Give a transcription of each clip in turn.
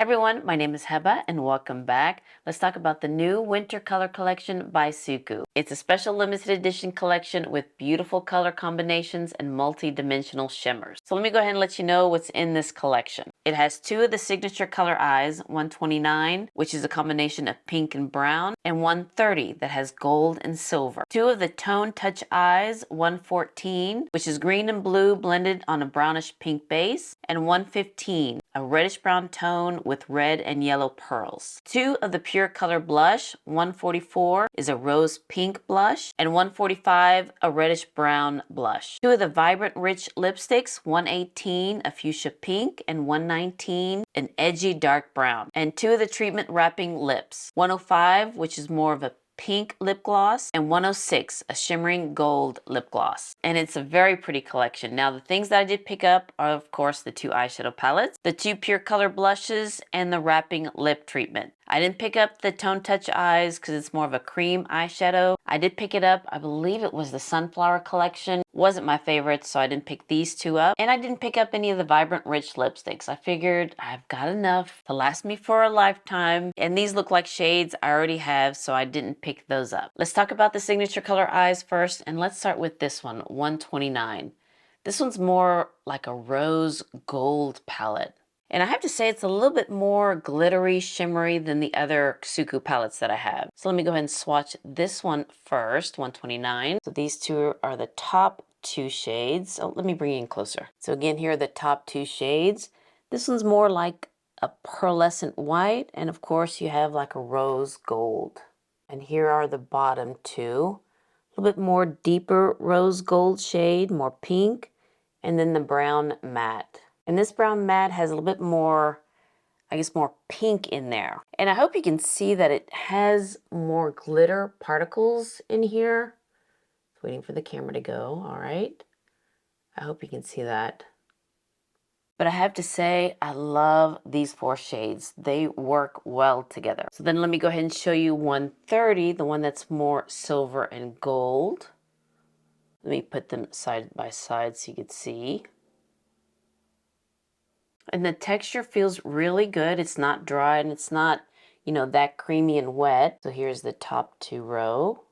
Everyone, my name is Heba and welcome back. Let's talk about the new winter color collection by SUQQU. It's a special limited edition collection with beautiful color combinations and multi-dimensional shimmers. So let me go ahead and let you know what's in this collection. It has two of the signature color eyes, 129, which is a combination of pink and brown, and 130 that has gold and silver. Two of the tone touch eyes, 114, which is green and blue blended on a brownish pink base, and 115, a reddish brown tone with red and yellow pearls. Two of the pure color blush, 144 is a rose pink blush, and 145 a reddish brown blush. Two of the vibrant rich lipsticks, 118 a fuchsia pink, and 119 an edgy dark brown. And two of the treatment wrapping lips, 105 which is more of a pink lip gloss, and 106 a shimmering gold lip gloss. And it's a very pretty collection. Now the things that I did pick up are of course the two eyeshadow palettes, the two pure color blushes, and the wrapping lip treatment. I didn't pick up the tone touch eyes because it's more of a cream eyeshadow. I did pick it up, I believe it was the sunflower collection. Wasn't my favorite, so I didn't pick these two up. And I didn't pick up any of the vibrant rich lipsticks. I figured I've got enough to last me for a lifetime. And these look like shades I already have, so I didn't pick those up. Let's talk about the signature color eyes first, and let's start with this one, 129. This one's more like a rose gold palette. And I have to say it's a little bit more glittery, shimmery than the other SUQQU palettes that I have. So let me go ahead and swatch this one first, 129. So these two are the top two shades. Oh, let me bring it in closer. So again, here are the top two shades. This one's more like a pearlescent white, and of course you have like a rose gold. And here are the bottom two. A little bit more deeper rose gold shade, more pink, and then the brown matte. And this brown matte has a little bit more, I guess, more pink in there. And I hope you can see that it has more glitter particles in here. Just waiting for the camera to go, all right. I hope you can see that. But I have to say, I love these four shades. They work well together. So then let me go ahead and show you 130, the one that's more silver and gold. Let me put them side by side so you can see. And the texture feels really good. It's not dry and it's not, you know, that creamy and wet. So here's the top two row.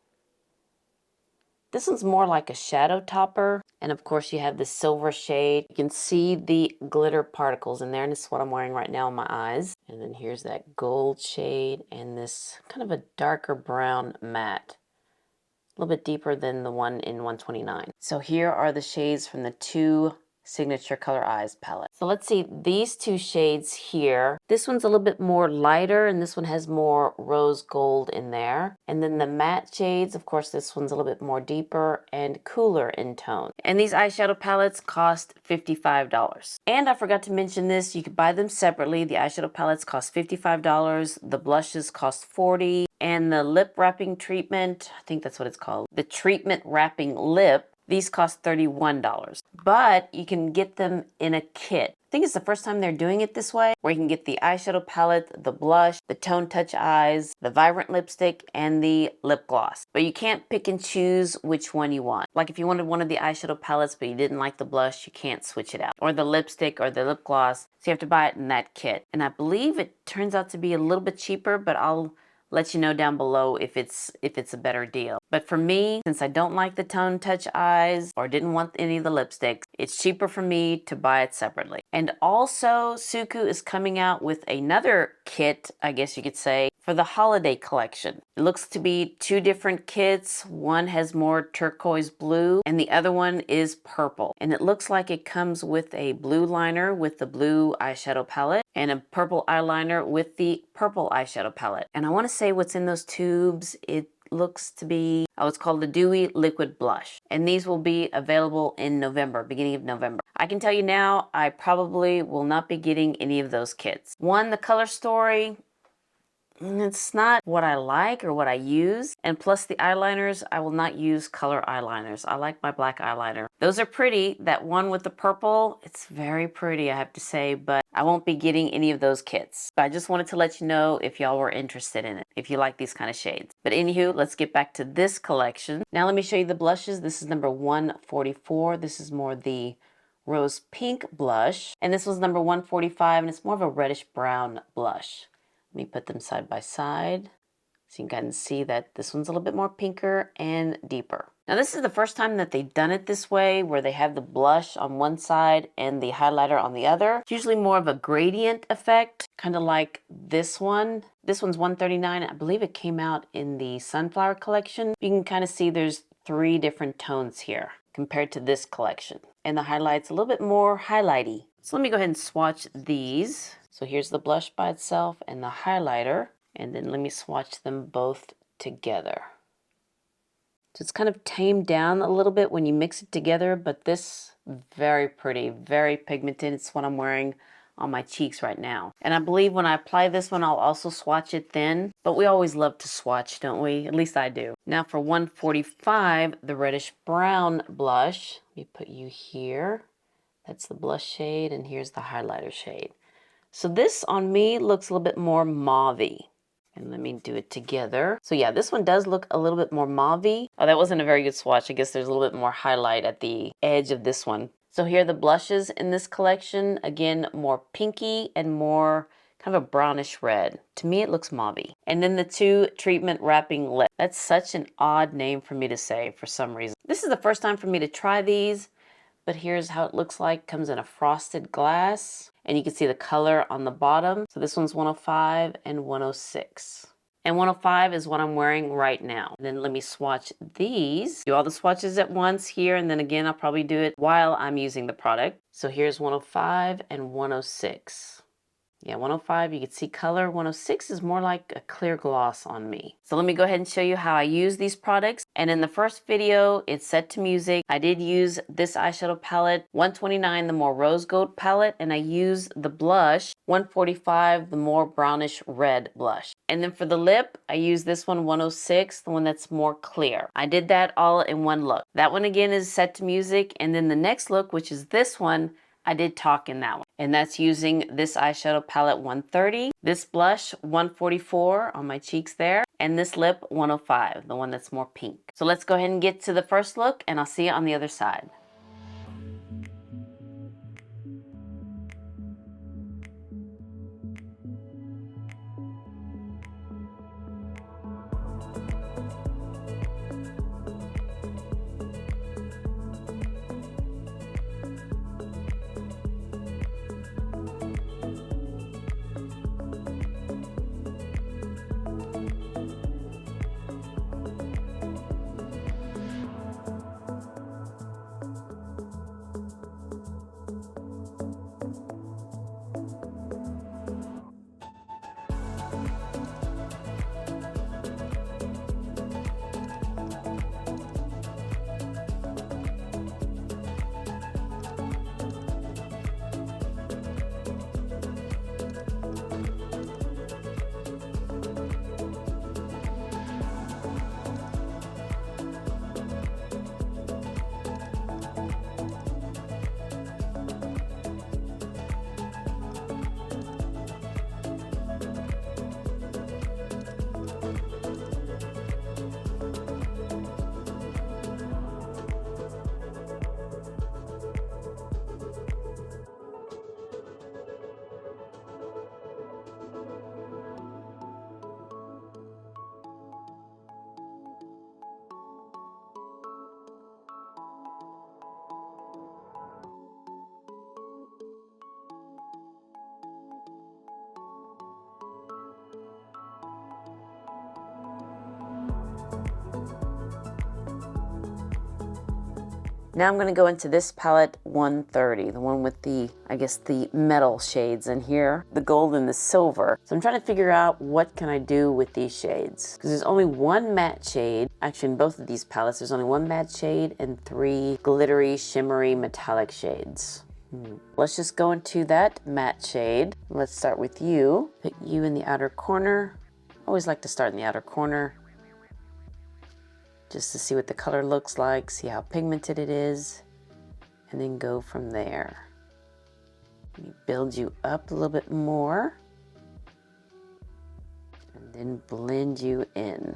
This one's more like a shadow topper. And of course you have the silver shade. You can see the glitter particles in there, and this is what I'm wearing right now on my eyes. And then here's that gold shade and this kind of a darker brown matte. A little bit deeper than the one in 129. So here are the shades from the two signature color eyes palette. So let's see these two shades here. This one's a little bit more lighter and this one has more rose gold in there. And then the matte shades, of course, this one's a little bit more deeper and cooler in tone. And these eyeshadow palettes cost $55. And I forgot to mention this, you could buy them separately. The eyeshadow palettes cost $55. The blushes cost $40. And the lip wrapping treatment, I think that's what it's called, the treatment wrapping lip, these cost $31, but you can get them in a kit. I think it's the first time they're doing it this way, where you can get the eyeshadow palette, the blush, the tone touch eyes, the vibrant lipstick, and the lip gloss. But you can't pick and choose which one you want. Like if you wanted one of the eyeshadow palettes, but you didn't like the blush, you can't switch it out. Or the lipstick or the lip gloss, so you have to buy it in that kit. And I believe it turns out to be a little bit cheaper, but I'll let you know down below if it's a better deal. But for me, since I don't like the tone touch eyes or didn't want any of the lipsticks, it's cheaper for me to buy it separately. And also SUQQU is coming out with another kit, I guess you could say, for the holiday collection. It looks to be two different kits. One has more turquoise blue and the other one is purple. And it looks like it comes with a blue liner with the blue eyeshadow palette and a purple eyeliner with the purple eyeshadow palette. And I want to say what's in those tubes, it looks to be, oh, it's called the Dewy Liquid Blush. And these will be available in November, beginning of November. I can tell you now, I probably will not be getting any of those kits. One, the color story, it's not what I like or what I use. And plus the eyeliners, I will not use color eyeliners. I like my black eyeliner. Those are pretty. That one with the purple, it's very pretty, I have to say, but I won't be getting any of those kits. But I just wanted to let you know if y'all were interested in it, if you like these kind of shades. But anywho, let's get back to this collection. Now let me show you the blushes. This is number 144. This is more the Rose Pink blush. And this was number 145, and it's more of a reddish brown blush. Let me put them side by side so you can see that this one's a little bit more pinker and deeper. Now this is the first time that they've done it this way, where they have the blush on one side and the highlighter on the other. It's usually more of a gradient effect, kind of like this one. This one's 139. I believe it came out in the Sunflower collection. You can kind of see there's 3 different tones here compared to this collection. And the highlight's a little bit more highlighty. So let me go ahead and swatch these. So here's the blush by itself and the highlighter. And then let me swatch them both together. So it's kind of tamed down a little bit when you mix it together, but this, very pretty, very pigmented. It's what I'm wearing on my cheeks right now. And I believe when I apply this one, I'll also swatch it thin, but we always love to swatch, don't we? At least I do. Now for 145, the reddish brown blush, let me put you here. That's the blush shade, and here's the highlighter shade. So this on me looks a little bit more mauve-y. And let me do it together. So yeah, this one does look a little bit more mauve-y. Oh, that wasn't a very good swatch. I guess there's a little bit more highlight at the edge of this one. So here are the blushes in this collection. Again, more pinky and more kind of a brownish red. To me, it looks mauve-y. And then the 2 treatment wrapping lips. That's such an odd name for me to say for some reason. This is the first time for me to try these, but here's how it looks like. Comes in a frosted glass. And you can see the color on the bottom. So this one's 105 and 106. And 105 is what I'm wearing right now. And then let me swatch these. Do all the swatches at once here, and then again, I'll probably do it while I'm using the product. So here's 105 and 106. Yeah, 105, you can see color. 106 is more like a clear gloss on me. So let me go ahead and show you how I use these products. And in the first video, it's set to music. I did use this eyeshadow palette, 129, the more rose gold palette, and I use the blush, 145, the more brownish red blush. And then for the lip, I use this one, 106, the one that's more clear. I did that all in one look. That one again is set to music. And then the next look, which is this one, I did talk in that one. And that's using this eyeshadow palette 130, this blush 144 on my cheeks there, and this lip 105, the one that's more pink. So let's go ahead and get to the first look, and I'll see you on the other side. Now I'm going to go into this palette 130, the one with the, I guess, the metal shades in here, the gold and the silver. So I'm trying to figure out what can I do with these shades. Because there's only one matte shade. Actually, in both of these palettes, there's only one matte shade and 3 glittery, shimmery, metallic shades. Let's just go into that matte shade. Let's start with you. Put you in the outer corner. I always like to start in the outer corner, just to see what the color looks like, see how pigmented it is, and then go from there. Let me build you up a little bit more, and then blend you in.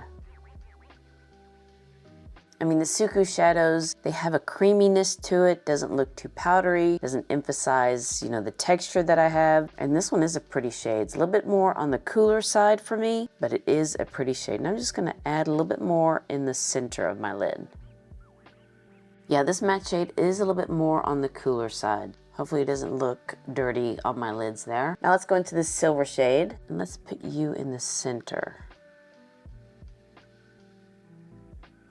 I mean, the SUQQU shadows, they have a creaminess to it, doesn't look too powdery, doesn't emphasize, you know, the texture that I have. And this one is a pretty shade. It's a little bit more on the cooler side for me, but it is a pretty shade. And I'm just gonna add a little bit more in the center of my lid. Yeah, this matte shade is a little bit more on the cooler side. Hopefully it doesn't look dirty on my lids there. Now let's go into this silver shade, and let's put you in the center.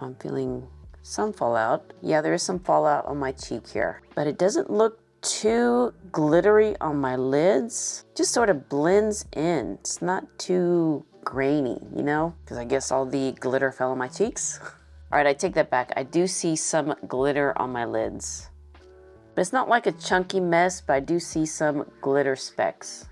I'm feeling some fallout. Yeah, there is some fallout on my cheek here, but it doesn't look too glittery on my lids. Just sort of blends in. It's not too grainy, you know, because I guess all the glitter fell on my cheeks. All right, I take that back. I do see some glitter on my lids, but it's not like a chunky mess, but I do see some glitter specks.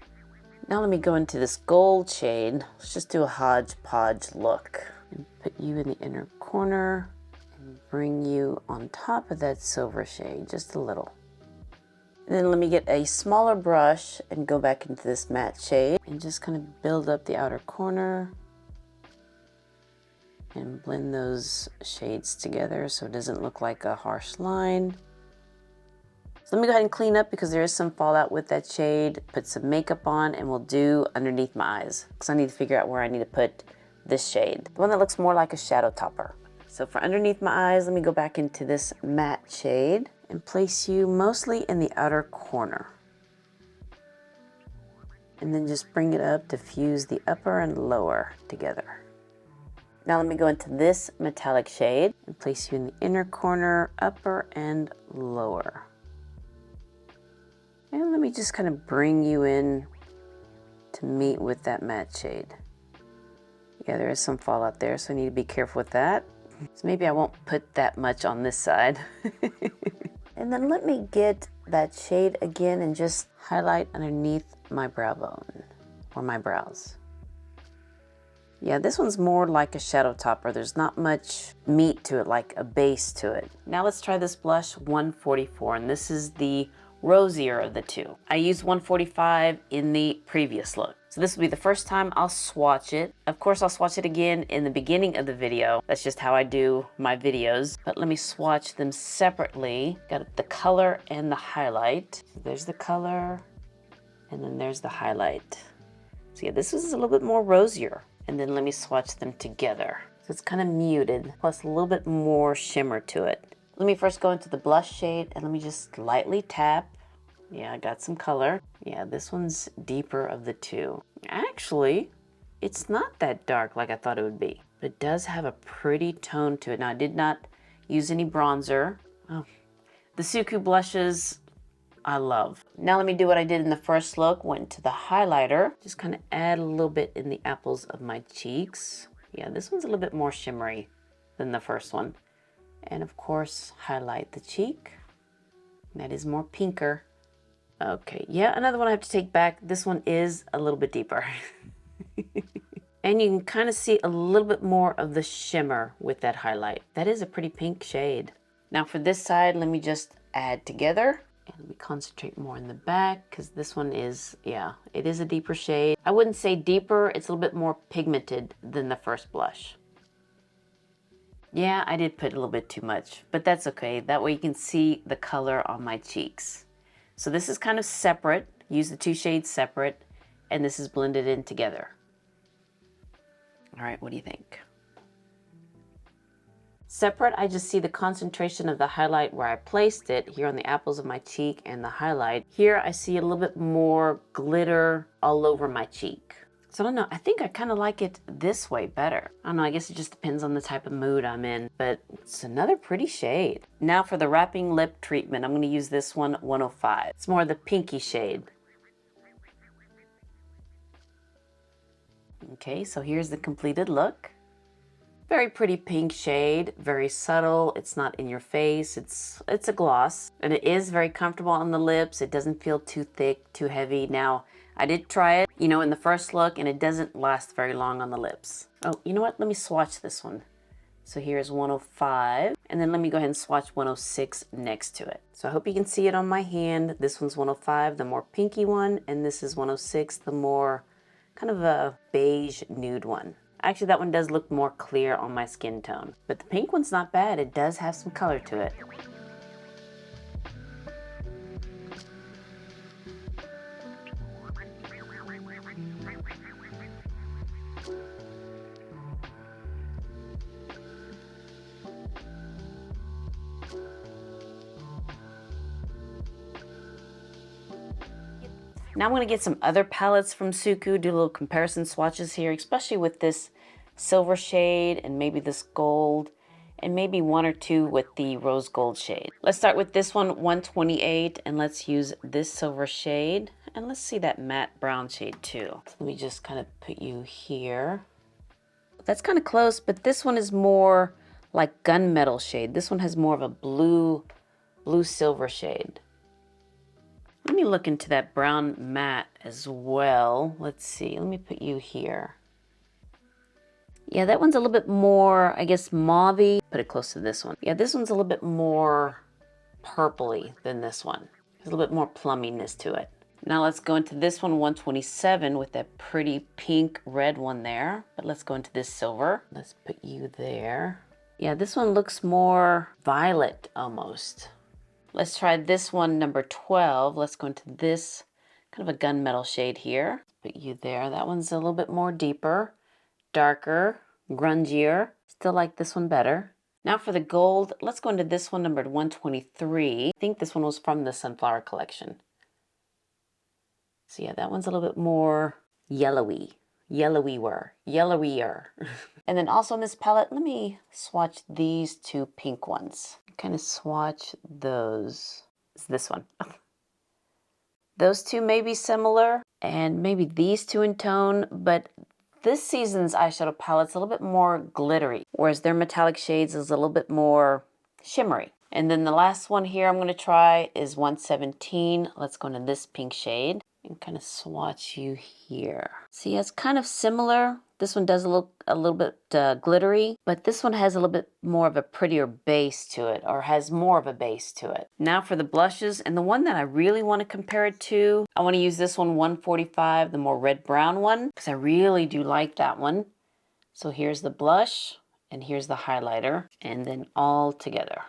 Now let me go into this gold shade. Let's just do a hodgepodge look. And put you in the inner corner and bring you on top of that silver shade, just a little. And then let me get a smaller brush and go back into this matte shade and just kind of build up the outer corner and blend those shades together so it doesn't look like a harsh line. So let me go ahead and clean up because there is some fallout with that shade. Put some makeup on and we'll do underneath my eyes because I need to figure out where I need to put this shade, the one that looks more like a shadow topper. So for underneath my eyes, let me go back into this matte shade and place you mostly in the outer corner. And then just bring it up to fuse the upper and lower together. Now let me go into this metallic shade and place you in the inner corner, upper and lower. And let me just kind of bring you in to meet with that matte shade. Yeah, there is some fallout there, so I need to be careful with that. So maybe I won't put that much on this side. And then let me get that shade again and just highlight underneath my brow bone or my brows. Yeah, this one's more like a shadow topper. There's not much meat to it, like a base to it. Now let's try this blush 144, and this is the rosier of the two. I used 145 in the previous look. So this will be the first time I'll swatch it. Of course, I'll swatch it again in the beginning of the video. That's just how I do my videos. But let me swatch them separately. Got the color and the highlight. So there's the color, and then there's the highlight. So yeah, this is a little bit more rosier. And then let me swatch them together. So it's kind of muted, plus a little bit more shimmer to it. Let me first go into the blush shade and let me just lightly tap. Yeah, I got some color. Yeah, this one's deeper of the two. Actually, it's not that dark like I thought it would be, but it does have a pretty tone to it. Now, I did not use any bronzer. Oh, the SUQQU blushes, I love. Now let me do what I did in the first look. Went to the highlighter. Just kind of add a little bit in the apples of my cheeks. Yeah, this one's a little bit more shimmery than the first one. And of course, highlight the cheek. That is more pinker. Okay, yeah, another one I have to take back. This one is a little bit deeper. And you can kind of see a little bit more of the shimmer with that highlight. That is a pretty pink shade. Now for this side, let me just add together. And let me concentrate more in the back because this one is, yeah, it is a deeper shade. I wouldn't say deeper, it's a little bit more pigmented than the first blush. Yeah, I did put a little bit too much, but that's okay. That way you can see the color on my cheeks. So this is kind of separate. Use the two shades separate, and this is blended in together. All right, what do you think? Separate, I just see the concentration of the highlight where I placed it here on the apples of my cheek and the highlight. Here I see a little bit more glitter all over my cheek. So I don't know, I think I kind of like it this way better. I don't know, I guess it just depends on the type of mood I'm in, but it's another pretty shade. Now for the wrapping lip treatment, I'm going to use this one, 105. It's more the pinky shade. Okay, so here's the completed look. Very pretty pink shade, very subtle. It's not in your face. It's a gloss, and it is very comfortable on the lips. It doesn't feel too thick, too heavy. Now, I did try it, you know, in the first look, and it doesn't last very long on the lips. Oh, you know what? Let me swatch this one. So here's 105, and then let me go ahead and swatch 106 next to it. So I hope you can see it on my hand. This one's 105, the more pinky one, and this is 106, the more kind of a beige nude one. Actually, that one does look more clear on my skin tone. But the pink one's not bad. It does have some color to it. Now I'm going to get some other palettes from SUQQU, do a little comparison swatches here, especially with this silver shade and maybe this gold and maybe one or two with the rose gold shade. Let's start with this one, 128, and let's use this silver shade. And let's see that matte brown shade too. Let me just kind of put you here. That's kind of close, but this one is more like gunmetal shade. This one has more of a blue silver shade. Let me look into that brown matte as well. Let's see, let me put you here. Yeah, that one's a little bit more, I guess, mauve-y. Put it close to this one. Yeah, this one's a little bit more purpley than this one. There's a little bit more plumminess to it. Now let's go into this one, 127, with that pretty pink red one there. But let's go into this silver. Let's put you there. Yeah, this one looks more violet almost. Let's try this one, number 12. Let's go into this kind of a gunmetal shade here. Put you there. That one's a little bit more deeper, darker, grungier. Still like this one better. Now for the gold, let's go into this one, numbered 123. I think this one was from the Sunflower collection. So yeah, that one's a little bit more yellowier. And then also in this palette, let me swatch these two pink ones. Kind of swatch those. It's this one. Those two may be similar, and maybe these two in tone, but this season's eyeshadow palette's a little bit more glittery, whereas their metallic shades is a little bit more shimmery. And then the last one here I'm going to try is 117. Let's go into this pink shade and kind of swatch you here. See, it's kind of similar. This one does look a little bit glittery, but this one has a little bit more of a prettier base to it, or has more of a base to it. Now for the blushes, and the one that I really want to compare it to, I want to use this one, 145, the more red-brown one, because I really do like that one. So here's the blush, and here's the highlighter, and then all together.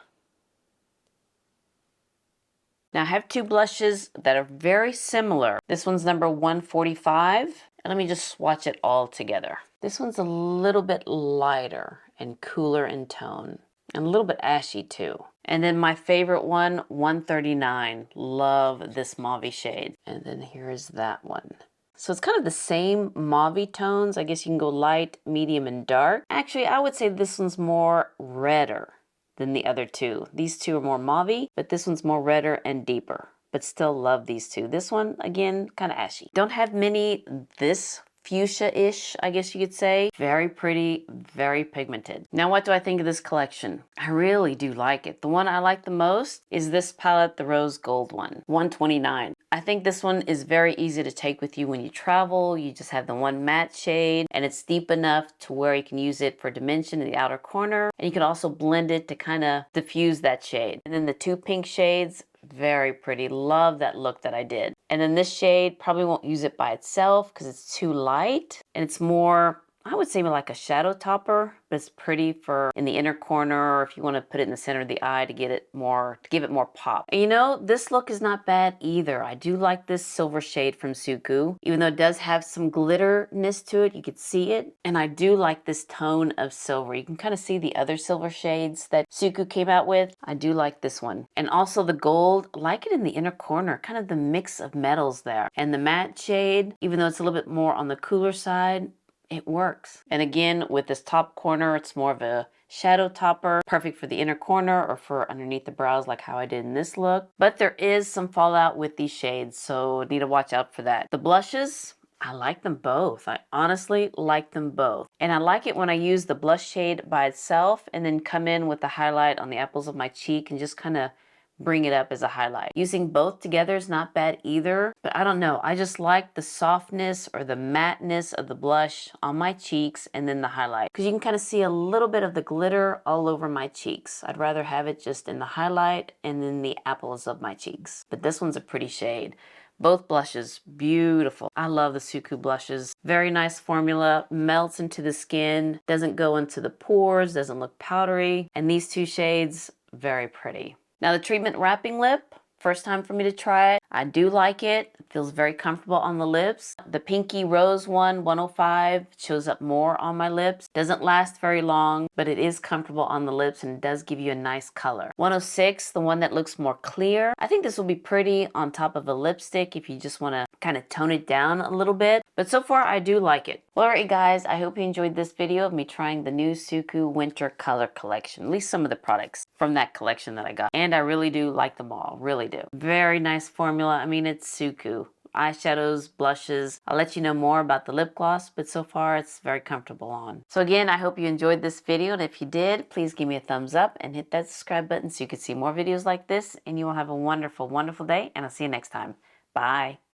Now I have two blushes that are very similar. This one's number 145. And let me just swatch it all together. This one's a little bit lighter and cooler in tone. And a little bit ashy too. And then my favorite one, 139. Love this mauve shade. And then here's that one. So it's kind of the same mauve tones. I guess you can go light, medium, and dark. Actually, I would say this one's more redder than the other two. These two are more mauve, but this one's more redder and deeper. But still love these two. This one, again, kind of ashy. Don't have many this fuchsia-ish, I guess you could say. Very pretty, very pigmented. Now, what do I think of this collection? I really do like it. The one I like the most is this palette, the rose gold one, 129. I think this one is very easy to take with you when you travel. You just have the one matte shade, and it's deep enough to where you can use it for dimension in the outer corner. And you can also blend it to kind of diffuse that shade. And then the two pink shades, very pretty. Love that look that I did. And then this shade, probably won't use it by itself because it's too light. And it's more, I would say, like a shadow topper, but it's pretty for in the inner corner, or if you want to put it in the center of the eye to get it more, to give it more pop. And you know, this look is not bad either. I do like this silver shade from SUQQU, even though it does have some glitterness to it. You could see it. And I do like this tone of silver. You can kind of see the other silver shades that SUQQU came out with. I do like this one. And also the gold, like it in the inner corner, kind of the mix of metals there. And the matte shade, even though it's a little bit more on the cooler side, it works. And again, with this top corner, it's more of a shadow topper, perfect for the inner corner or for underneath the brows like how I did in this look. But there is some fallout with these shades, so need to watch out for that. The blushes, I like them both. I honestly like them both. And I like it when I use the blush shade by itself and then come in with the highlight on the apples of my cheek and just kind of bring it up as a highlight. Using both together is not bad either, but I don't know. I just like the softness or the matteness of the blush on my cheeks and then the highlight, because you can kind of see a little bit of the glitter all over my cheeks. I'd rather have it just in the highlight and then the apples of my cheeks. But this one's a pretty shade. Both blushes, beautiful. I love the SUQQU blushes. Very nice formula, melts into the skin, doesn't go into the pores, doesn't look powdery. And these two shades, very pretty. Now the treatment wrapping lip, first time for me to try it. I do like it. It feels very comfortable on the lips. The Pinky Rose one, 105, shows up more on my lips. Doesn't last very long, but it is comfortable on the lips and it does give you a nice color. 106, the one that looks more clear. I think this will be pretty on top of a lipstick if you just want to kind of tone it down a little bit. But so far, I do like it. Well, alright guys, I hope you enjoyed this video of me trying the new SUQQU Winter Color Collection. At least some of the products from that collection that I got. And I really do like them all, really do. Very nice formula. I mean, it's SUQQU. Eyeshadows, blushes. I'll let you know more about the lip gloss, but so far it's very comfortable on. So again, I hope you enjoyed this video, and if you did, please give me a thumbs up and hit that subscribe button so you can see more videos like this, and you will have a wonderful, wonderful day, and I'll see you next time. Bye.